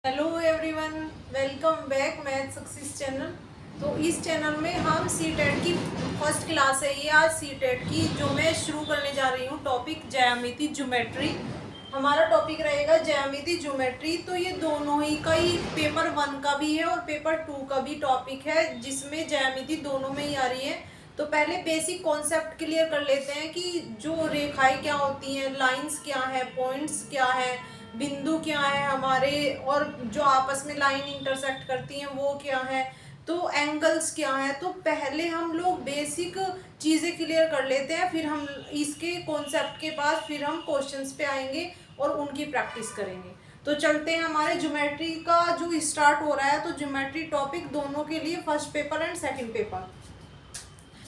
Hello everyone, welcome back math success channel. तो इस channel में हम सी टेट की फर्स्ट क्लास है ये आज सी टेट की, जो मैं शुरू करने जा रही हूँ। टॉपिक ज्यामिति ज्योमेट्री हमारा टॉपिक रहेगा, ज्यामिति ज्योमेट्री। तो ये दोनों ही का ही पेपर 1 का भी है और पेपर 2 का भी टॉपिक है, जिसमें ज्यामिति दोनों में ही आ रही है। तो पहले बेसिक कॉन्सेप्ट क्लियर कर लेते हैं कि जो रेखाएं क्या होती हैं, लाइंस क्या है, पॉइंट्स क्या है, बिंदु क्या है हमारे, और जो आपस में लाइन इंटरसेक्ट करती हैं वो क्या है, तो एंगल्स क्या है। तो पहले हम लोग बेसिक चीज़ें क्लियर कर लेते हैं, फिर हम इसके कॉन्सेप्ट के बाद फिर हम क्वेश्चंस पे आएंगे और उनकी प्रैक्टिस करेंगे। तो चलते हैं, हमारे ज्योमेट्री का जो स्टार्ट हो रहा है। तो ज्योमेट्री टॉपिक दोनों के लिए, first paper and second paper.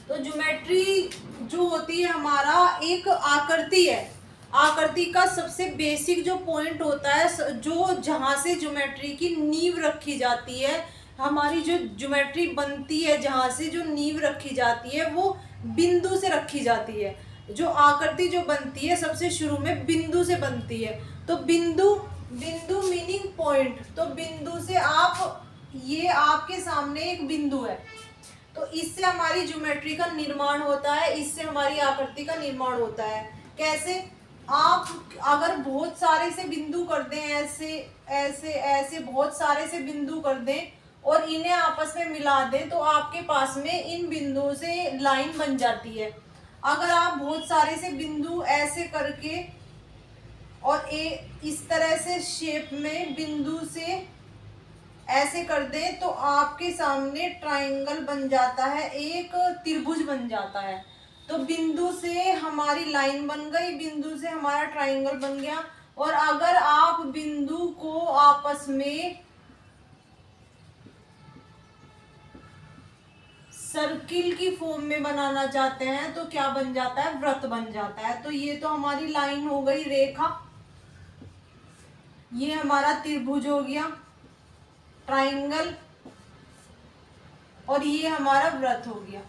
तो ज्योमेट्री जो होती है हमारा एक आकृति है। आकृति का सबसे बेसिक जो पॉइंट होता है, जो जहाँ से ज्योमेट्री की नींव रखी जाती है, हमारी जो ज्योमेट्री बनती है, जहाँ से जो नींव रखी जाती है वो बिंदु से रखी जाती है। जो आकृति जो बनती है सबसे शुरू में बिंदु से बनती है। तो बिंदु बिंदु मीनिंग पॉइंट। तो बिंदु से आप, ये आपके सामने एक बिंदु है, तो इससे हमारी ज्योमेट्री का निर्माण होता है, इससे हमारी आकृति का निर्माण होता है। कैसे? आप अगर बहुत सारे से बिंदु कर दें, ऐसे ऐसे ऐसे बहुत सारे से बिंदु कर दें और इन्हें आपस में मिला दें, तो आपके पास में इन बिंदुओं से लाइन बन जाती है। अगर आप बहुत सारे से बिंदु ऐसे करके और इस तरह से शेप में बिंदु से ऐसे कर दे, तो आपके सामने ट्राइंगल बन जाता है, एक त्रिभुज बन जाता है। तो बिंदु से हमारी लाइन बन गई, बिंदु से हमारा ट्राइंगल बन गया। और अगर आप बिंदु को आपस में सर्किल की फॉर्म में बनाना चाहते हैं तो क्या बन जाता है? वृत्त बन जाता है। तो ये तो हमारी लाइन हो गई, रेखा। ये हमारा त्रिभुज हो गया, ट्राइंगल, और ये हमारा वृत्त हो गया।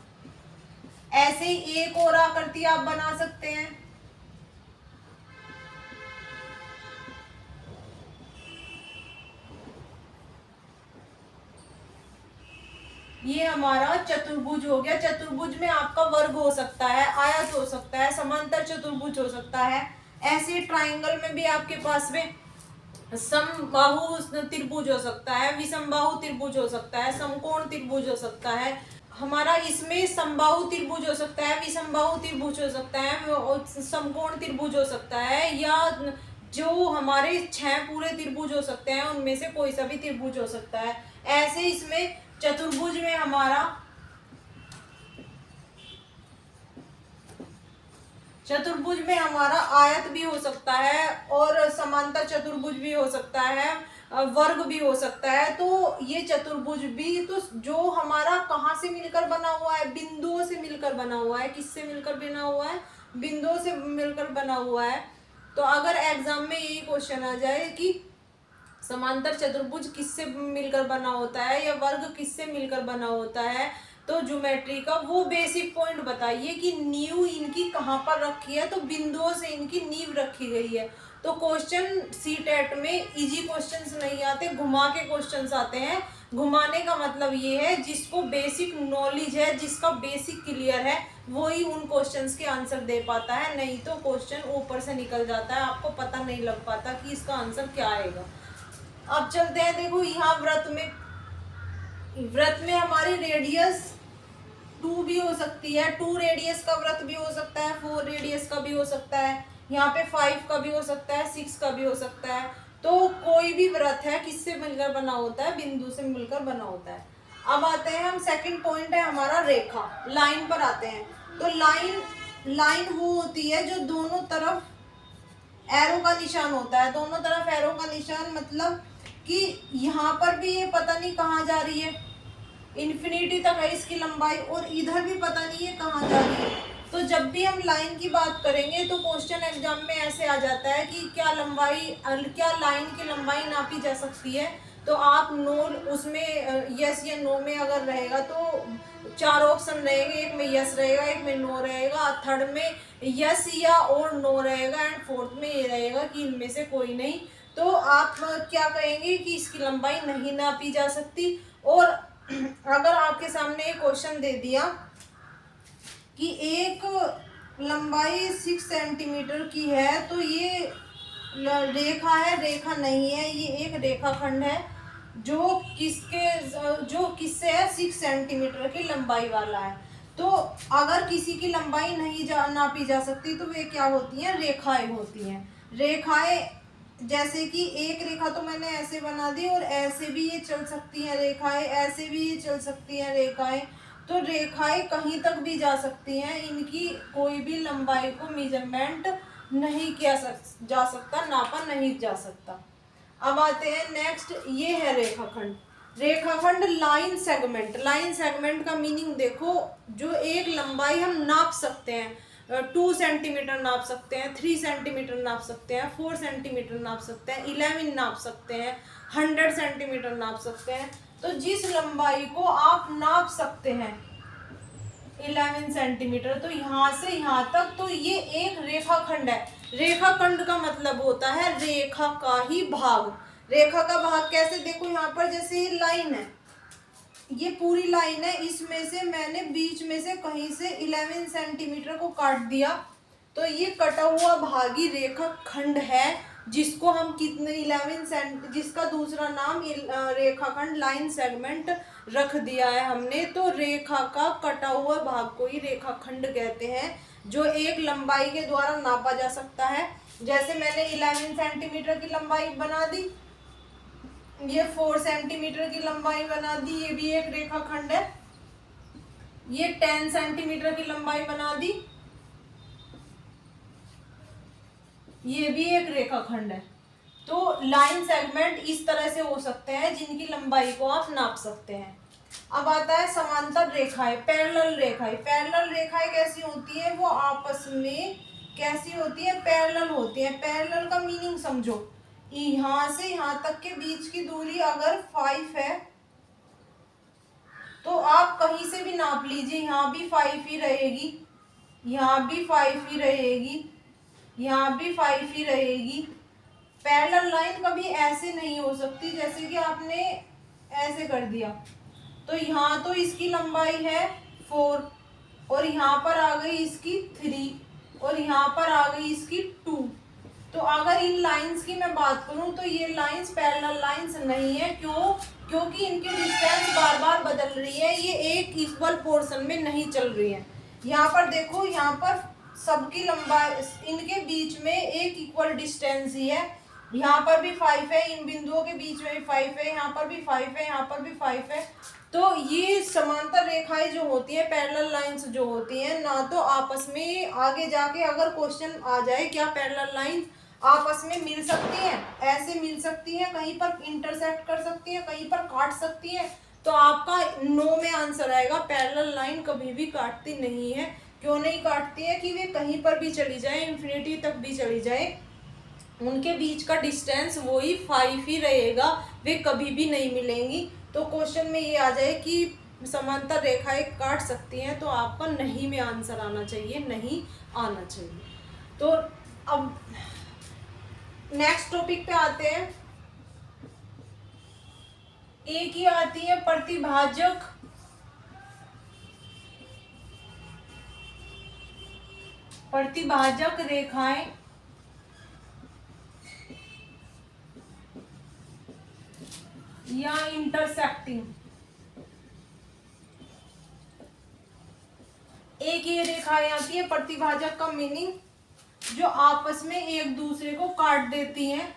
ऐसे ही एक और आकृति आप बना सकते हैं। ये हमारा चतुर्भुज हो गया। चतुर्भुज में आपका वर्ग हो सकता है, आयत हो सकता है, समांतर चतुर्भुज हो सकता है। ऐसे ट्राइंगल में भी आपके पास में समबाहु त्रिभुज हो सकता है, विषमबाहु त्रिभुज हो सकता है, समकोण त्रिभुज हो सकता है। हमारा इसमें समबाहु त्रिभुज हो सकता है, विषमबाहु त्रिभुज हो सकता है, समकोण त्रिभुज हो सकता है, या जो हमारे 6 पूरे त्रिभुज हो सकते हैं उनमें से कोई सा भी त्रिभुज हो सकता है। ऐसे इसमें चतुर्भुज में हमारा आयत भी हो सकता है और समांतर चतुर्भुज भी हो सकता है, वर्ग भी हो सकता है। तो ये चतुर्भुज भी, तो जो हमारा कहाँ से मिलकर बना हुआ है? बिंदुओं से मिलकर बना हुआ है। किससे मिलकर बना हुआ है? बिंदुओं से मिलकर बना हुआ है। तो अगर एग्जाम में यही क्वेश्चन आ जाए कि समांतर चतुर्भुज किससे मिलकर बना होता है या वर्ग किससे मिलकर बना होता है, तो ज्योमेट्री का वो बेसिक पॉइंट बताइए कि नींव इनकी कहाँ पर रखी है। तो बिंदुओं से इनकी नींव रखी गई है। तो क्वेश्चन सी टेट में इजी क्वेश्चंस नहीं आते, घुमा के क्वेश्चंस आते हैं। घुमाने का मतलब ये है, जिसको बेसिक नॉलेज है, जिसका बेसिक क्लियर है, वही उन क्वेश्चंस के आंसर दे पाता है। नहीं तो क्वेश्चन ऊपर से निकल जाता है, आपको पता नहीं लग पाता कि इसका आंसर क्या आएगा। अब चलते हैं, देखो यहाँ वृत्त में हमारी रेडियस 2 भी हो सकती है, 2 रेडियस का वृत्त भी हो सकता है, 4 रेडियस का भी हो सकता है, यहाँ पे 5 का भी हो सकता है, 6 का भी हो सकता है। तो कोई भी वृत्त है किससे मिलकर बना होता है? बिंदु से मिलकर बना होता है। अब आते हैं हम, सेकंड पॉइंट है हमारा रेखा, लाइन पर आते हैं। तो लाइन वो होती है जो दोनों तरफ एरो का निशान होता है। दोनों तरफ एरो का निशान मतलब कि यहाँ पर भी ये पता नहीं कहाँ जा रही है, इन्फिनिटी तक है इसकी लंबाई, और इधर भी पता नहीं है कहाँ जा रही है। तो जब भी हम लाइन की बात करेंगे तो क्वेश्चन एग्जाम में ऐसे आ जाता है कि क्या लाइन की लंबाई नापी जा सकती है। तो आप नो, उसमें यस या नो में अगर रहेगा तो 4 ऑप्शन रहेंगे, एक में यस रहेगा, एक में नो रहेगा, थर्ड में यस या और नो रहेगा, एंड फोर्थ में ये रहेगा कि इनमें से कोई नहीं। तो आप क्या कहेंगे कि इसकी लंबाई नहीं नापी जा सकती। और अगर आपके सामने एक क्वेश्चन दे दिया कि एक लंबाई 6 सेंटीमीटर की है, तो ये रेखा है, रेखा नहीं है, ये एक रेखाखंड है जो किससे है, 6 सेंटीमीटर की लंबाई वाला है। तो अगर किसी की लंबाई नहीं नापी जा सकती तो वे क्या होती हैं, रेखाएं होती हैं। रेखाएं जैसे कि एक रेखा तो मैंने ऐसे बना दी, और ऐसे भी ये चल सकती हैं रेखाएं, ऐसे भी ये चल सकती हैं रेखाएं। तो रेखाएं कहीं तक भी जा सकती हैं, इनकी कोई भी लंबाई को मेजरमेंट नहीं किया जा सकता, नापा नहीं जा सकता। अब आते हैं नेक्स्ट, ये है रेखाखंड। रेखाखंड लाइन सेगमेंट। लाइन सेगमेंट का मीनिंग देखो, जो एक लंबाई हम नाप सकते हैं, 2 सेंटीमीटर नाप सकते हैं, 3 सेंटीमीटर नाप सकते हैं, 4 सेंटीमीटर नाप सकते हैं, 11 नाप सकते हैं, 100 सेंटीमीटर नाप सकते हैं। तो जिस लंबाई को आप नाप सकते हैं 11 सेंटीमीटर, तो यहाँ से यहाँ तक, तो ये एक रेखाखंड है। रेखाखंड का मतलब होता है रेखा का ही भाग। रेखा का भाग कैसे, देखो यहाँ पर जैसे ये लाइन है, ये पूरी लाइन है, इसमें से मैंने बीच में से कहीं से 11 सेंटीमीटर को काट दिया, तो ये कटा हुआ भाग ही रेखाखंड है, जिसको हम कितने 11 जिसका दूसरा नाम रेखाखंड लाइन सेगमेंट रख दिया है हमने। तो रेखा का कटा हुआ भाग को ही रेखाखंड कहते हैं, जो एक लंबाई के द्वारा नापा जा सकता है। जैसे मैंने 11 सेंटीमीटर की लंबाई बना दी, ये 4 सेंटीमीटर की लंबाई बना दी, ये भी एक रेखाखंड है। ये 10 सेंटीमीटर की लंबाई बना दी, ये भी एक रेखाखंड है। तो लाइन सेगमेंट इस तरह से हो सकते हैं जिनकी लंबाई को आप नाप सकते हैं। अब आता है समांतर रेखाएं, पैरेलल रेखाएं। पैरेलल रेखाएं कैसी होती है, वो आपस में कैसी होती है, पैरेलल होती है। पैरेलल का मीनिंग समझो, यहाँ से यहाँ तक के बीच की दूरी अगर 5 है, तो आप कहीं से भी नाप लीजिए, यहाँ भी 5 ही रहेगी, यहाँ भी 5 ही रहेगी, यहाँ भी 5 ही रहेगी। पैरेलल लाइन कभी ऐसे नहीं हो सकती जैसे कि आपने ऐसे कर दिया। तो यहाँ तो इसकी लंबाई है 4, और यहाँ पर आ गई इसकी 3, और यहाँ पर आ गई इसकी 2। तो अगर इन लाइंस की मैं बात करूं तो ये लाइंस पैरेलल लाइंस नहीं है। क्यों? क्योंकि इनकी डिस्टेंस बार बार बदल रही है, ये एक इक्वल पोर्शन में नहीं चल रही है। यहाँ पर देखो, यहाँ पर सबकी लंबाई, इनके बीच में एक इक्वल डिस्टेंस ही है। यहाँ पर भी 5 है, इन बिंदुओं के बीच में भी 5 है, यहाँ पर भी 5 है, यहाँ पर भी 5 है। तो ये समांतर रेखाएं जो होती हैं, पैरेलल लाइंस जो होती हैं, ना तो आपस में आगे जाके अगर क्वेश्चन आ जाए क्या पैरेलल लाइन आपस में मिल सकती हैं, ऐसे मिल सकती हैं, कहीं पर इंटरसेक्ट कर सकती हैं, कहीं पर काट सकती हैं, तो आपका नो में आंसर आएगा, पैरेलल लाइन कभी भी काटती नहीं है। क्यों नहीं काटती है? कि वे कहीं पर भी चली जाए, इन्फिनिटी तक भी चली जाए, उनके बीच का डिस्टेंस वही 5 ही रहेगा, वे कभी भी नहीं मिलेंगी। तो क्वेश्चन में ये आ जाए कि समांतर रेखाएं काट सकती हैं, तो आपका नहीं में आंसर आना चाहिए, नहीं आना चाहिए। तो अब नेक्स्ट टॉपिक पे आते हैं। एक ही आती है प्रतिभाजक रेखाएं या इंटरसेक्टिंग। एक ये रेखाएं आती है प्रतिभाजक का मीनिंग जो आपस में एक दूसरे को काट देती हैं।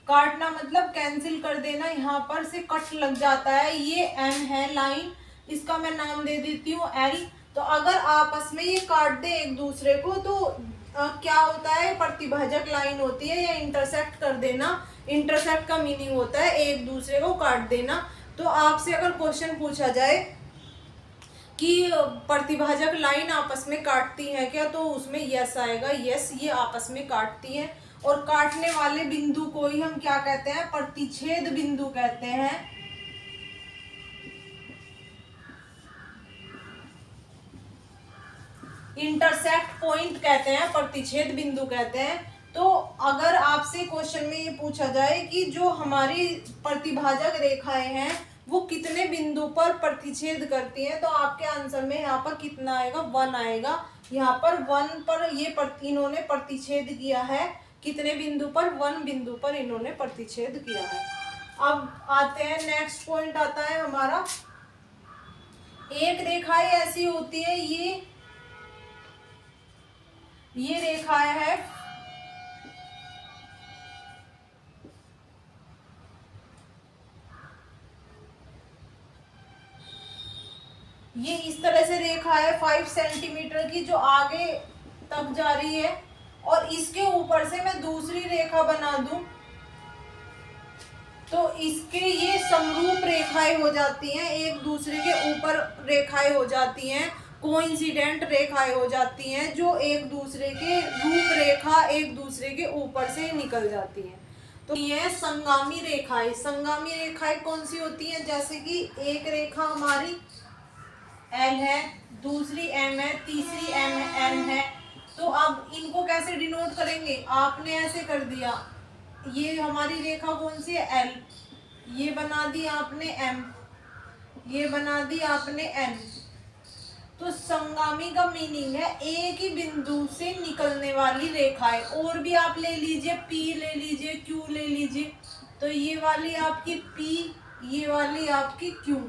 काटना मतलब कैंसिल कर देना, यहाँ पर से कट लग जाता है। ये एम है लाइन, इसका मैं नाम दे देती हूँ एल। तो अगर आपस में ये काट दे एक दूसरे को तो क्या होता है, प्रतिभाजक लाइन होती है, या इंटरसेक्ट कर देना। इंटरसेक्ट का मीनिंग होता है एक दूसरे को काट देना। तो आपसे अगर क्वेश्चन पूछा जाए कि प्रतिभाजक लाइन आपस में काटती है क्या, तो उसमें यस आएगा, यस ये आपस में काटती है। और काटने वाले बिंदु को ही हम क्या कहते हैं, प्रतिच्छेद बिंदु कहते हैं। इंटरसेक्ट पॉइंट कहते हैं, प्रतिच्छेद बिंदु कहते हैं। तो अगर आपसे क्वेश्चन में ये पूछा जाए कि जो हमारी प्रतिभाजक रेखाएं हैं वो कितने बिंदु पर प्रतिच्छेद करती हैं, तो आपके आंसर में यहाँ पर कितना आएगा, 1 आएगा। यहाँ पर 1 पर ये इन्होंने प्रतिच्छेद किया है, कितने बिंदु पर, 1 बिंदु पर इन्होंने प्रतिच्छेद किया है। अब आते हैं नेक्स्ट पॉइंट आता है हमारा, एक रेखाएं ऐसी होती है, ये रेखाएं है ये इस तरह से रेखा है 5 सेंटीमीटर की जो आगे तक जा रही है, और इसके ऊपर से मैं दूसरी रेखा बना दूं तो इसके ये समरूप रेखाएं हो जाती हैं, एक दूसरे के ऊपर रेखाएं हो जाती हैं, कोइंसिडेंट रेखाएं हो जाती हैं, जो एक दूसरे के रूप रेखा एक दूसरे के ऊपर से निकल जाती हैं। तो ये संगामी रेखाएं, संगामी रेखाएं कौन सी होती हैं, जैसे कि एक रेखा हमारी L है, दूसरी M है, तीसरी N है। तो अब इनको कैसे डिनोट करेंगे, आपने ऐसे कर दिया, ये हमारी रेखा कौन सी है, L, ये बना दी आपने M, ये बना दी आपने N। तो संगामी का मीनिंग है एक ही बिंदु से निकलने वाली रेखाएं, और भी आप ले लीजिए, P ले लीजिए, Q ले लीजिए, तो ये वाली आपकी P, ये वाली आपकी Q।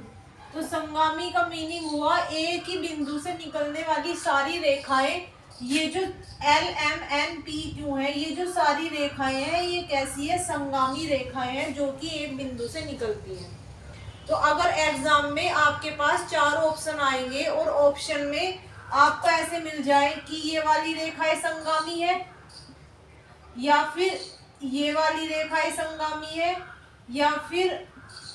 तो संगामी का मीनिंग हुआ एक ही बिंदु से निकलने वाली सारी रेखाएं। ये जो L, M, N, P, Q है, ये जो सारी रेखाएं हैं, ये कैसी है, संगामी रेखाएं हैं, जो कि एक बिंदु से निकलती हैं। तो अगर एग्जाम में आपके पास 4 ऑप्शन आएंगे और ऑप्शन में आपको ऐसे मिल जाए कि ये वाली रेखाएं संगामी है, या फिर ये वाली रेखाएं संगामी है, या फिर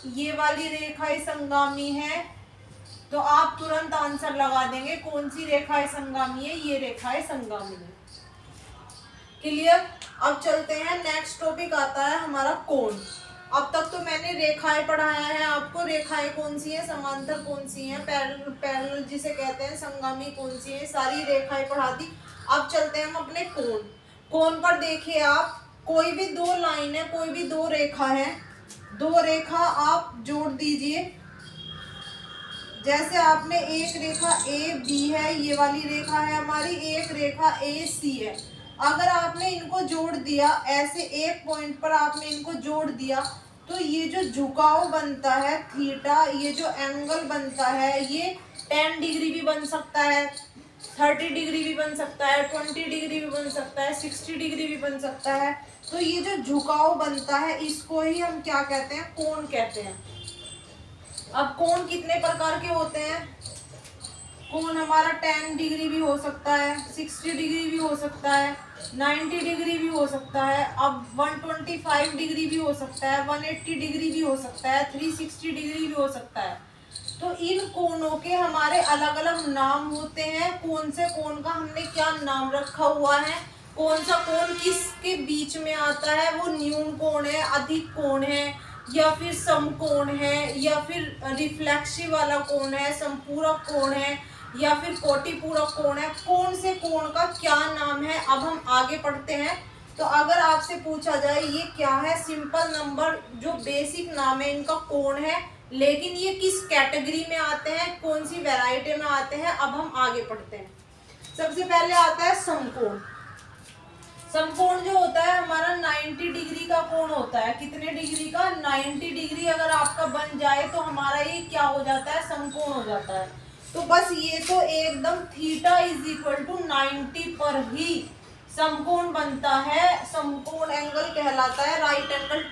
ये वाली रेखाएं संगामी है, तो आप तुरंत आंसर लगा देंगे कौन सी रेखाएं संगामी है, ये रेखाएं संगामी है। क्लियर। अब चलते हैं, नेक्स्ट टॉपिक आता है हमारा कोण। अब तक तो मैंने रेखाएं पढ़ाया है आपको, रेखाएं कौन सी है, समांतर कौन सी है, पैरेलल जिसे कहते हैं, संगामी कौन सी है, सारी रेखाएं पढ़ा दी। अब चलते हैं हम अपने कोण। कोण पर देखिए आप, कोई भी 2 लाइन है, कोई भी 2 रेखा है, 2 रेखा आप जोड़ दीजिए। जैसे आपने एक रेखा ए बी है, ये वाली रेखा है हमारी, एक रेखा ए सी है। अगर आपने इनको जोड़ दिया ऐसे एक पॉइंट पर, आपने इनको जोड़ दिया, तो ये जो झुकाव बनता है थीटा, ये जो एंगल बनता है, ये 10 डिग्री भी बन सकता है, 30 डिग्री भी बन सकता है, 20 डिग्री भी बन सकता है, 60 डिग्री भी बन सकता है। तो ये जो झुकाव बनता है, इसको ही हम क्या कहते हैं, कोण कहते हैं। अब कोण कितने प्रकार के होते हैं, कोण हमारा 10 डिग्री भी हो सकता है, 60 डिग्री भी हो सकता है, 90 डिग्री भी हो सकता है, अब 125 डिग्री भी हो सकता है, 180 डिग्री भी हो सकता है, 360 डिग्री भी हो सकता है। तो इन कोणों के हमारे अलग अलग नाम होते हैं। कौन से कोण का हमने क्या नाम रखा हुआ है, कौन सा कोण किसके बीच में आता है, वो न्यून कोण है, अधिक कोण है, या फिर समकोण है, या फिर रिफ्लेक्सिव वाला कोण है, संपूरक कोण है, या फिर कोटिपूरक कोण है, कौन से कोण का क्या नाम है। अब हम आगे पढ़ते हैं। तो अगर आपसे पूछा जाए ये क्या है, सिंपल नंबर, जो बेसिक नाम है इनका कोण है, लेकिन ये किस कैटेगरी में आते हैं, कौन सी वैरायटी में आते हैं, अब हम आगे पढ़ते हैं। सबसे पहले आता है समकोण। समकोण जो होता है हमारा 90 डिग्री का कोण होता है, कितने डिग्री का, 90 डिग्री अगर आपका बन जाए तो हमारा ये क्या हो जाता है, समकोण हो जाता है। तो बस ये तो एकदम थीटा इज इक्वल टू 90 पर ही समकोण बनता है, समकोण एंगल कहलाता है, राइट एंगल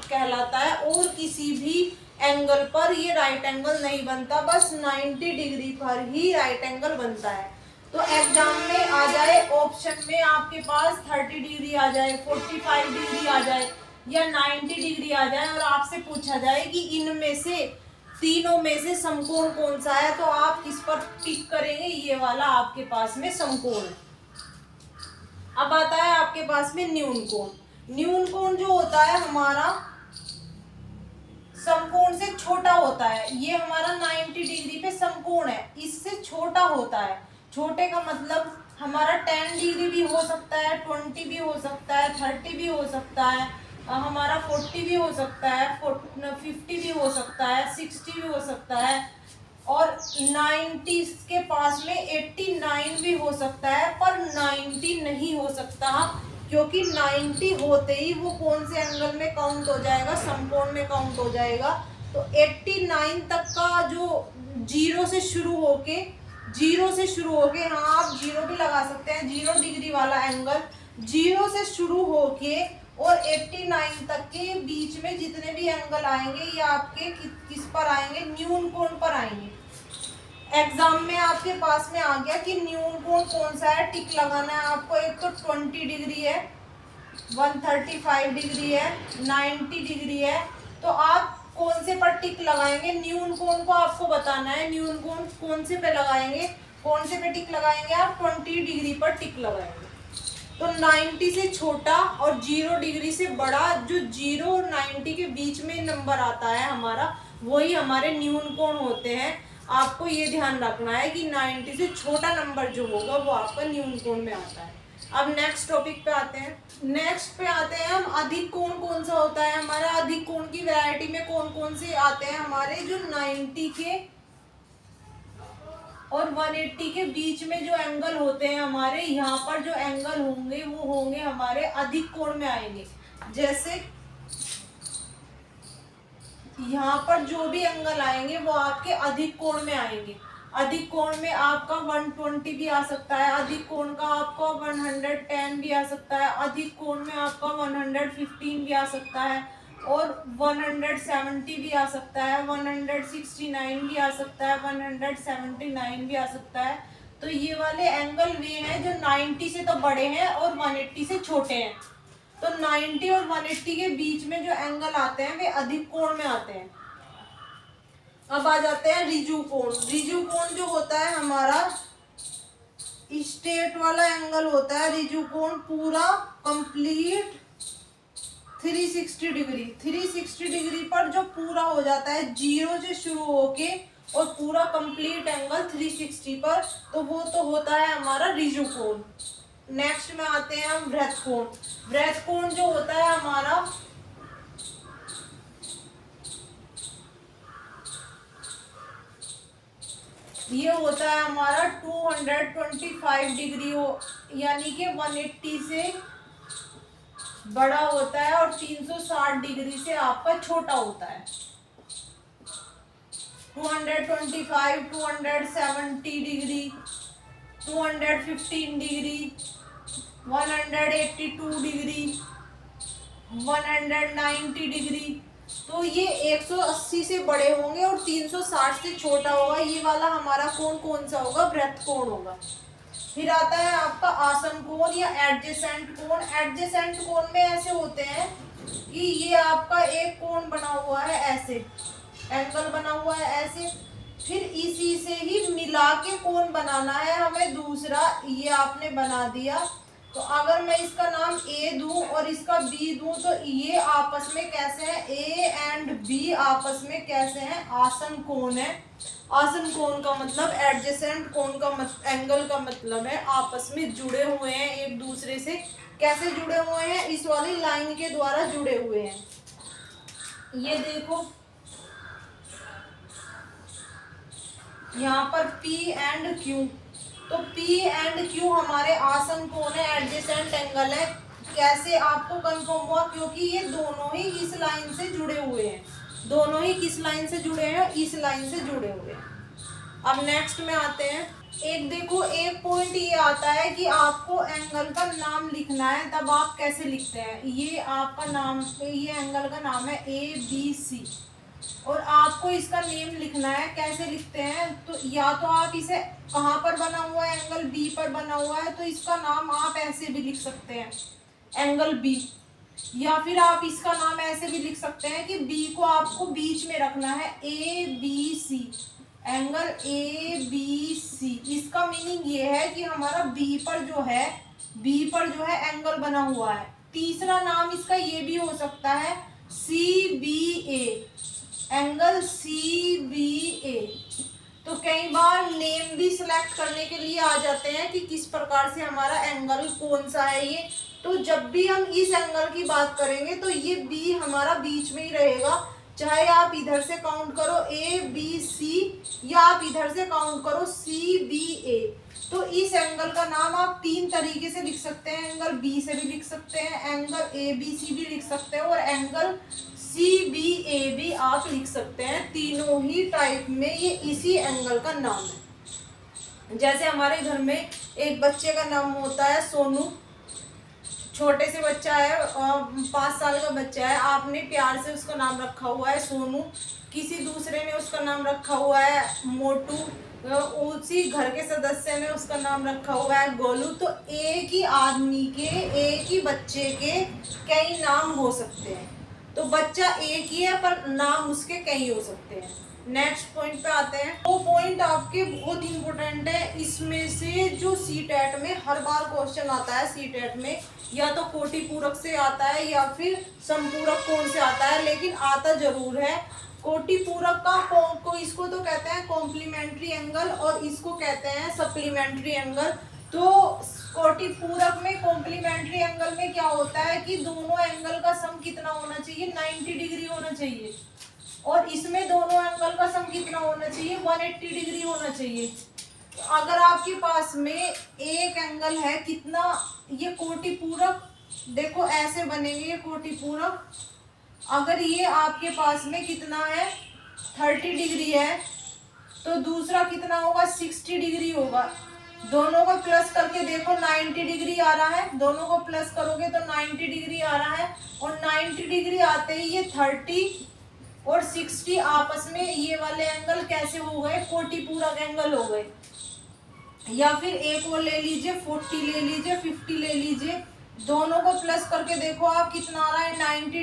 कहलाता है, और किसी भी एंगल पर ये राइट एंगल नहीं बनता, बस 90 डिग्री पर ही राइट एंगल बनता है। तो एग्जाम में आ जाए, ऑप्शन में आपके पास 30 डिग्री आ जाए, 45 डिग्री आ जाए, या 90 डिग्री आ जाए, और आपसे पूछा जाए कि इनमें से तीनों में से समकोण कौन सा है, तो आप किस पर टिक करेंगे, ये वाला आपके पास में समकोण है। अब आता है आपके पास में न्यून कोण। न्यून कोण जो होता है हमारा समकोण से छोटा होता है, ये हमारा 90 डिग्री पे समकोण है, इससे छोटा होता है। छोटे का मतलब हमारा 10 डिग्री भी हो सकता है, 20 भी हो सकता है, 30 भी हो सकता है, हमारा 40 भी हो सकता है, 50 भी हो सकता है, 60 भी हो सकता है, और 90 के पास में 89 भी हो सकता है, पर 90 नहीं हो सकता, क्योंकि 90 होते ही वो कौन से एंगल में काउंट हो जाएगा, समकोण में काउंट हो जाएगा। तो 89 तक का जो जीरो से शुरू होके हाँ आप जीरो भी लगा सकते हैं, 0 डिग्री वाला एंगल, जीरो से शुरू होके और 89 तक के बीच में जितने भी एंगल आएंगे ये आपके किस पर आएंगे, न्यून कोण पर आएंगे। एग्जाम में आपके पास में आ गया कि न्यून कोण कौन सा है, टिक लगाना है आपको। एक तो 20 डिग्री है, 135 डिग्री है, 90 डिग्री है। तो आप कौन से पर टिक लगाएंगे, न्यून कोण को आपको बताना है। न्यून कोण कौन से पे लगाएंगे, कौन से पे टिक लगाएंगे आप, 20 डिग्री पर टिक लगाएंगे। तो 90 से छोटा और 0 डिग्री से बड़ा, जो 0 और 90 के बीच में नंबर आता है हमारा, वही हमारे न्यून कोण होते हैं। आपको ये ध्यान रखना है कि 90 से छोटा नंबर जो होगा वो आपका न्यून कोण में आता है। अब नेक्स्ट टॉपिक पे आते हैं। नेक्स्ट पे आते हैं हम, अधिक कोण कौन सा होता है हमारा। अधिक कोण की वैरायटी में कौन कौन से आते हैं हमारे, जो 90 के और 180 के बीच में जो एंगल होते हैं हमारे, यहाँ पर जो एंगल होंगे वो होंगे हमारे अधिक कोण में आएंगे। जैसे यहाँ पर जो भी एंगल आएंगे वो आपके अधिक कोण में आएंगे। अधिक कोण में आपका 120 भी आ सकता है, अधिक कोण का आपका 110 भी आ सकता है, अधिक कोण में आपका 115 भी आ सकता है, और 170 भी आ सकता है, 169 भी आ सकता है, 179 भी आ सकता है। तो ये वाले एंगल वे हैं जो 90 से तो बड़े हैं और 180 से छोटे हैं। तो 90 और 180 के बीच में जो एंगल आते हैं वे अधिक कोण में आते हैं। अब आ जाते हैं रिजु कोण। रिजु कोण जो होता है हमारा स्ट्रेट वाला एंगल होता है। रिजु कोण पूरा कंप्लीट 360 डिग्री, 360 डिग्री पर जो पूरा हो जाता है, 0 से शुरू होके और पूरा कंप्लीट एंगल 360 पर, तो वो तो होता है हमारा रिजु कोण। नेक्स्ट में आते हैं हम वृत्त कोण। वृत्त कोण जो होता है हमारा, ये होता है हमारा 225 डिग्री हो, यानी कि 180 से बड़ा होता है और 360 डिग्री से आपका छोटा होता है। 225, 270 डिग्री, 215 डिग्री, 182 डिग्री, 190 डिग्री। तो ये 180 से बड़े होंगे और 360 से छोटा होगा। ये वाला हमारा कोण कौन सा होगा, वृत्त कोण होगा। फिर आता है आपका आसन कोण या एडजेसेंट कोण। एडजेसेंट कोण में ऐसे होते हैं कि ये आपका एक कोण बना हुआ है, ऐसे एंगल बना हुआ है ऐसे, फिर इसी से ही मिला के कोण बनाना है हमें दूसरा। ये आपने बना दिया, तो अगर मैं इसका नाम ए दूं और इसका बी दूं, तो ये आपस में कैसे हैं, ए एंड बी आपस में कैसे हैं, आसन कोण है। आसन कोण का मतलब, एडजेसेंट कोण का एंगल का मतलब है आपस में जुड़े हुए हैं एक दूसरे से। कैसे जुड़े हुए हैं, इस वाली लाइन के द्वारा जुड़े हुए हैं। ये देखो यहाँ पर P एंड Q, तो P एंड Q हमारे आसन कोण है, एडजेसेंट एंगल है। कैसे आपको कंफर्म हुआ, क्योंकि ये दोनों ही इस लाइन से जुड़े हुए हैं। दोनों ही किस लाइन से जुड़े हैं, इस लाइन से जुड़े हुए हैं। अब नेक्स्ट में आते हैं। एक देखो, एक पॉइंट ये आता है कि आपको एंगल का नाम लिखना है, तब आप कैसे लिखते हैं। ये आपका नाम, ये एंगल का नाम है ABC, और आपको इसका नेम लिखना है। कैसे लिखते हैं, तो या तो आप इसे, कहाँ पर बना हुआ है एंगल, बी पर बना हुआ है, तो इसका नाम आप ऐसे भी लिख सकते हैं, एंगल बी। या फिर आप इसका नाम ऐसे भी लिख सकते हैं कि बी को आपको बीच में रखना है, ABC, एंगल ABC। इसका मीनिंग ये है कि हमारा बी पर जो है एंगल बना हुआ है। तीसरा नाम इसका ये भी हो सकता है CBA, एंगल CBA। तो कई बार नेम भी सिलेक्ट करने के लिए आ जाते हैं कि किस प्रकार से हमारा एंगल कौन सा है ये। तो जब भी हम इस एंगल की बात करेंगे तो ये बी हमारा बीच में ही रहेगा, चाहे आप इधर से काउंट करो ए बी सी या आप इधर से काउंट करो सी बी ए। तो इस एंगल का नाम आप तीन तरीके से लिख सकते हैं, एंगल बी से भी लिख सकते हैं, एंगल ए बी सी भी लिख सकते हैं और एंगल सी बी ए भी आप लिख सकते हैं। तीनों ही टाइप में ये इसी एंगल का नाम है। जैसे हमारे घर में एक बच्चे का नाम होता है सोनू, छोटे से बच्चा है, 5 साल का बच्चा है, आपने प्यार से उसका नाम रखा हुआ है सोनू। किसी दूसरे ने उसका नाम रखा हुआ है मोटू, उसी घर के सदस्य ने उसका नाम रखा हुआ है गोलू। तो एक ही आदमी के, एक ही बच्चे के कई नाम हो सकते हैं। तो बच्चा एक ही है पर नाम उसके कई हो सकते हैं। नेक्स्ट पॉइंट पे आते हैं। वो पॉइंट आपके बहुत इंपॉर्टेंट है, इसमें से जो सीटेट में हर बार क्वेश्चन आता है। सीटेट में या तो कोटि पूरक से आता है या फिर संपूरक कोण से आता है, लेकिन आता जरूर है। कोटि पूरक का इसको तो कहते हैं कॉम्प्लीमेंट्री एंगल और इसको कहते हैं सप्लीमेंट्री एंगल। तो कोटि पूरक में कॉम्प्लीमेंट्री एंगल में क्या होता है कि दोनों एंगल का सम कितना होना चाहिए, 90 डिग्री होना चाहिए। और इसमें दोनों एंगल का सम कितना होना चाहिए, 180 डिग्री होना चाहिए। अगर आपके पास में एक एंगल है कितना, ये कोटि पूरक देखो ऐसे बनेंगे, ये कोटि पूरक। अगर ये आपके पास में कितना है 30 डिग्री है तो दूसरा कितना होगा 60 डिग्री होगा। दोनों को प्लस करके देखो 90 डिग्री आ रहा है, दोनों को प्लस करोगे तो 90 डिग्री आ रहा है। और 90 डिग्री आते ही ये 30 और 60 आपस में ये वाले एंगल कैसे हो गए, कोटि पूरक एंगल हो गए। या फिर एक और ले लीजिए 40 ले लीजिए, 50 ले लीजिए, दोनों को प्लस करके देखो आप कितना आ रहा है 90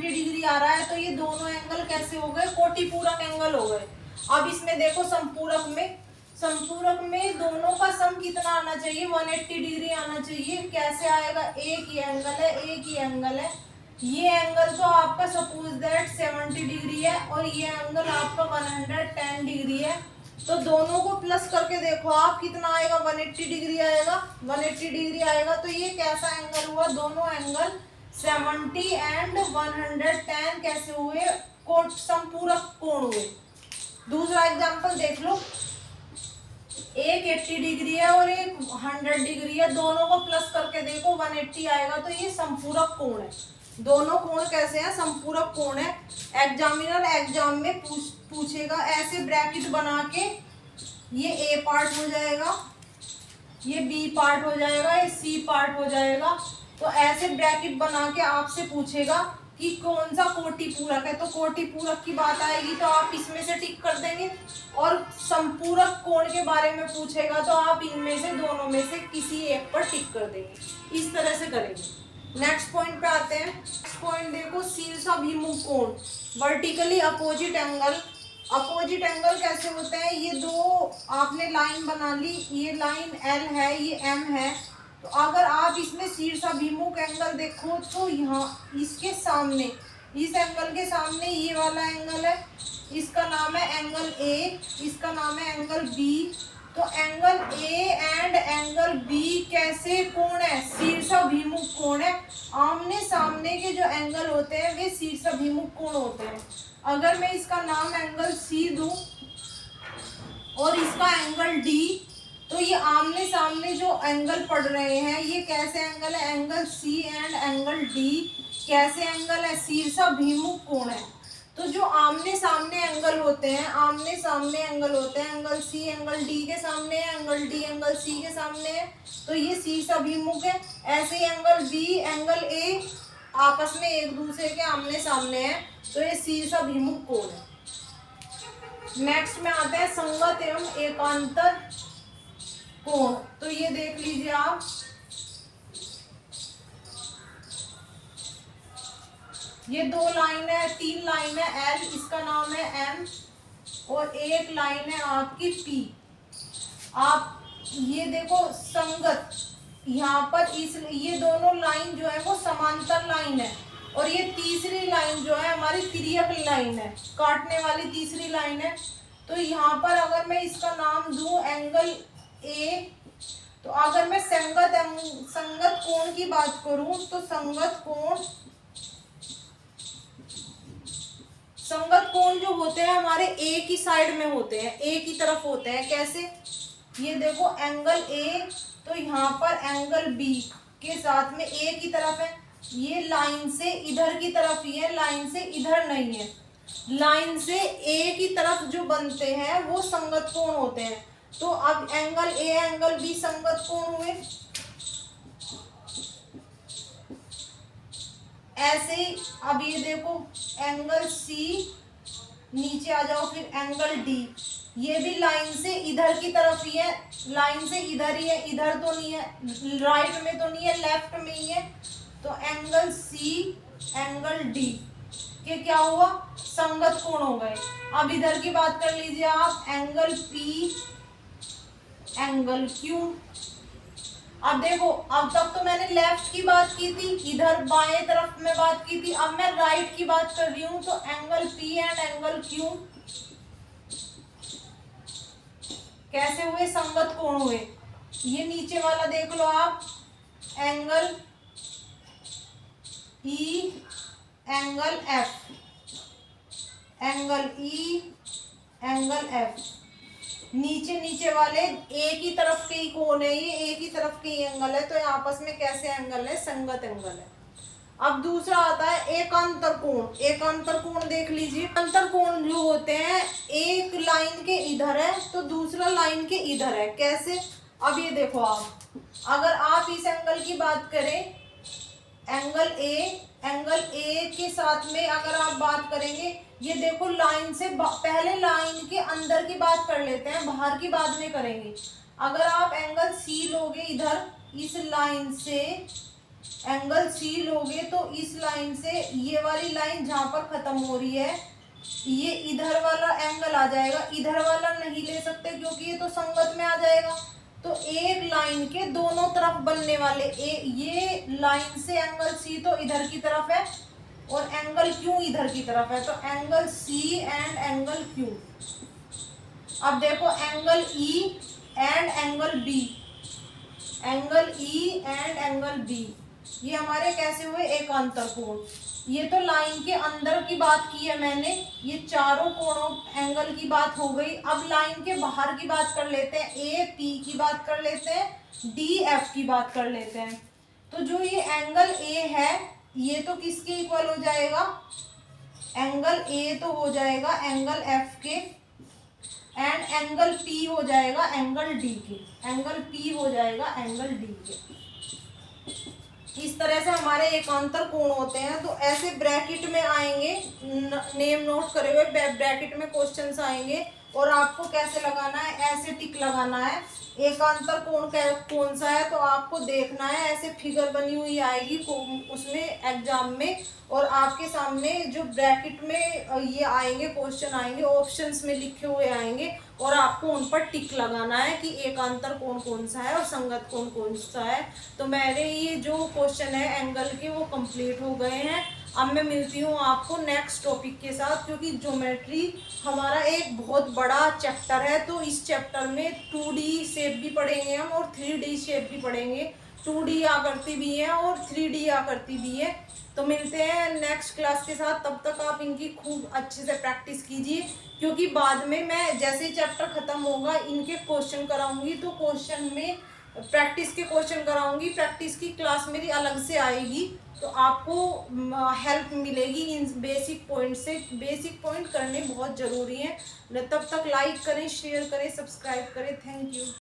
डिग्री आ रहा है। तो ये दोनों एंगल कैसे हो गए, कोटि पूरक एंगल हो गए। अब इसमें देखो संपूरक में दोनों का सम कितना आना चाहिए, 180 डिग्री आना चाहिए। कैसे आएगा, एक ही एंगल है, एक ही एंगल है। ये एंगल तो आपका सपोज दैट 70 डिग्री है और ये एंगल आपका 110 डिग्री है। तो दोनों को प्लस करके देखो आप कितना आएगा, 180 डिग्री आएगा, 180 डिग्री आएगा। तो ये कैसा एंगल हुआ, दोनों एंगल 70 एंड 110 कैसे हुए, संपूरक कोण हुए। दूसरा एग्जांपल देख लो, एक 80 डिग्री है और एक 100 डिग्री है, दोनों को प्लस करके देखो 180 आएगा। तो ये संपूरक कोण है। दोनों कोण कैसे हैं, संपूरक कोण है। एग्जामिनर एग्जाम में पूछेगा ऐसे ब्रैकेट बना के, ये ए पार्ट हो जाएगा, ये बी पार्ट हो जाएगा, ये सी पार्ट हो जाएगा। तो ऐसे ब्रैकेट बना के आपसे पूछेगा कि कौन सा कोटि पूरक है। तो कोटि पूरक की बात आएगी तो आप इसमें से टिक कर देंगे, और संपूरक कोण के बारे में पूछेगा तो आप इनमें से दोनों में से किसी एक पर टिक कर देंगे। इस तरह से करेंगे। नेक्स्ट पॉइंट पे आते हैं। नेक्स्ट पॉइंट देखो, शीर्षाभिमुख कोण, vertically opposite angle. Opposite angle कैसे होते हैं, ये दो आपने लाइन बना ली, ये लाइन एल है, ये एम है। तो अगर आप इसमें शीर्षाभिमुख एंगल देखो तो यहाँ इसके सामने, इस एंगल के सामने ये वाला एंगल है, इसका नाम है एंगल ए, इसका नाम है एंगल बी। तो angle A and angle B कैसे कोण है, शीर्षाभिमुख कोण है। आमने सामने के जो एंगल होते हैं वे शीर्षाभिमुख कोण होते हैं। अगर मैं इसका नाम एंगल सी दूं और इसका एंगल डी, तो ये आमने सामने जो एंगल पड़ रहे हैं ये कैसे एंगल है, angle C and angle D कैसे एंगल है, शीर्षाभिमुख कोण है। तो जो आमने सामने एंगल होते हैं, आमने सामने एंगल होते हैं, एंगल सी एंगल डी के सामने है, एंगल डी एंगल सी के सामने है, तो ये शीर्षाभिमुख है। ऐसे ही एंगल बी एंगल ए आपस में एक दूसरे के आमने सामने है, तो ये शीर्षाभिमुख कोण है। नेक्स्ट में आते हैं संगत एवं एकांतर कोण। तो ये देख लीजिए आप, ये दो लाइन है, तीन लाइन है, एल इसका नाम है एम और एक लाइन है आपकी पी। आप ये देखो संगत, यहाँ पर इस ये दोनों लाइन जो है वो समांतर लाइन है, और ये तीसरी लाइन जो है हमारी तिर्यक लाइन है, काटने वाली तीसरी लाइन है। तो यहाँ पर अगर मैं इसका नाम दूं एंगल ए, तो अगर मैं संगत कोण की बात करूं तो संगत कोण जो होते हैं हमारे ए की साइड में होते हैं, ए की तरफ होते हैं। कैसे? ये देखो एंगल ए, तो यहाँ पर एंगल बी के साथ में ए की तरफ है, ये लाइन से इधर की तरफ ही है, लाइन से इधर नहीं है। लाइन से ए की तरफ जो बनते हैं वो संगत कोण होते हैं। तो अब एंगल ए एंगल बी संगत कोण हुए। ऐसे ही अब ये देखो एंगल सी, नीचे आ जाओ, फिर एंगल डी, ये भी लाइन से इधर की तरफ ही है, लाइन से इधर ही है, इधर तो नहीं है, राइट में तो नहीं है, लेफ्ट में ही है। तो एंगल सी एंगल डी के क्या हुआ? संगत कोण हो गए। अब इधर की बात कर लीजिए आप, एंगल पी एंगल क्यू। अब देखो, अब तक तो मैंने लेफ्ट की बात की थी, इधर बाएं तरफ में बात की थी, अब मैं राइट की बात कर रही हूं। तो angle P and angle Q कैसे हुए? संगत कोण हुए। ये नीचे वाला देख लो आप, angle E angle F, angle E angle F, नीचे वाले ए की तरफ के ही कोण है, ये ए की तरफ के ही एंगल है, तो आपस में कैसे एंगल है? संगत एंगल है। अब दूसरा आता है एकांतर कोण। एकांतर कोण देख लीजिए, अंतर कोण जो होते हैं, एक लाइन के इधर है तो दूसरा लाइन के इधर है। कैसे? अब ये देखो आप, अगर आप इस एंगल की बात करें, एंगल ए के साथ में अगर आप बात करेंगे, ये देखो लाइन से पहले लाइन के अंदर की बात कर लेते हैं, बाहर की बाद में करेंगे। अगर आप एंगल सी लोगे, इधर इस लाइन से एंगल सी लोगे, तो इस लाइन से ये वाली लाइन जहाँ पर खत्म हो रही है, ये इधर वाला एंगल आ जाएगा। इधर वाला नहीं ले सकते क्योंकि ये तो संगत में आ जाएगा। तो एक लाइन के दोनों तरफ बनने वाले ये लाइन से एंगल सी तो इधर की तरफ है और एंगल क्यू इधर की तरफ है, तो angle C and angle Q. अब देखो angle E and angle B, angle E and angle B, ये हमारे कैसे हुए? एकांतर कोण। ये तो लाइन के अंदर की बात की है मैंने, ये चारों कोणों एंगल की बात हो गई। अब लाइन के बाहर की बात कर लेते हैं, ए पी की बात कर लेते हैं, डी एफ की बात कर लेते हैं। तो जो ये एंगल ए है, ये तो किसके इक्वल हो जाएगा? एंगल ए तो हो जाएगा एंगल एफ के, एंड एंगल पी हो जाएगा एंगल डी के, एंगल पी हो जाएगा एंगल डी के। इस तरह से हमारे एकांतर कोण होते हैं। तो ऐसे ब्रैकेट में आएंगे, नेम नोट करे हुए ब्रैकेट में क्वेश्चंस आएंगे और आपको कैसे लगाना है? ऐसे टिक लगाना है। एकांतर कोण कौन सा है तो आपको देखना है, ऐसे फिगर बनी हुई आएगी उसमें एग्जाम में, और आपके सामने जो ब्रैकेट में ये आएंगे क्वेश्चन आएंगे, ऑप्शंस में लिखे हुए आएंगे और आपको उन पर टिक लगाना है कि एकांतर कोण कौन सा है और संगत कोण कौन सा है। तो मेरे ये जो क्वेश्चन है एंगल के वो कंप्लीट हो गए हैं। अब मैं मिलती हूँ आपको नेक्स्ट टॉपिक के साथ, क्योंकि ज्योमेट्री हमारा एक बहुत बड़ा चैप्टर है। तो इस चैप्टर में 2D शेप भी पढ़ेंगे हम और 3D शेप भी पढ़ेंगे। 2D आकृति भी है और 3D आकृति भी है। तो मिलते हैं नेक्स्ट क्लास के साथ, तब तक आप इनकी खूब अच्छे से प्रैक्टिस कीजिए, क्योंकि बाद में मैं जैसे ही चैप्टर ख़त्म होगा इनके क्वेश्चन कराऊंगी, तो क्वेश्चन में प्रैक्टिस के क्वेश्चन कराऊंगी। प्रैक्टिस की क्लास मेरी अलग से आएगी, तो आपको हेल्प मिलेगी इन बेसिक पॉइंट से। बेसिक पॉइंट करने बहुत ज़रूरी हैं। तब तक लाइक करें, शेयर करें, सब्सक्राइब करें। Thank you.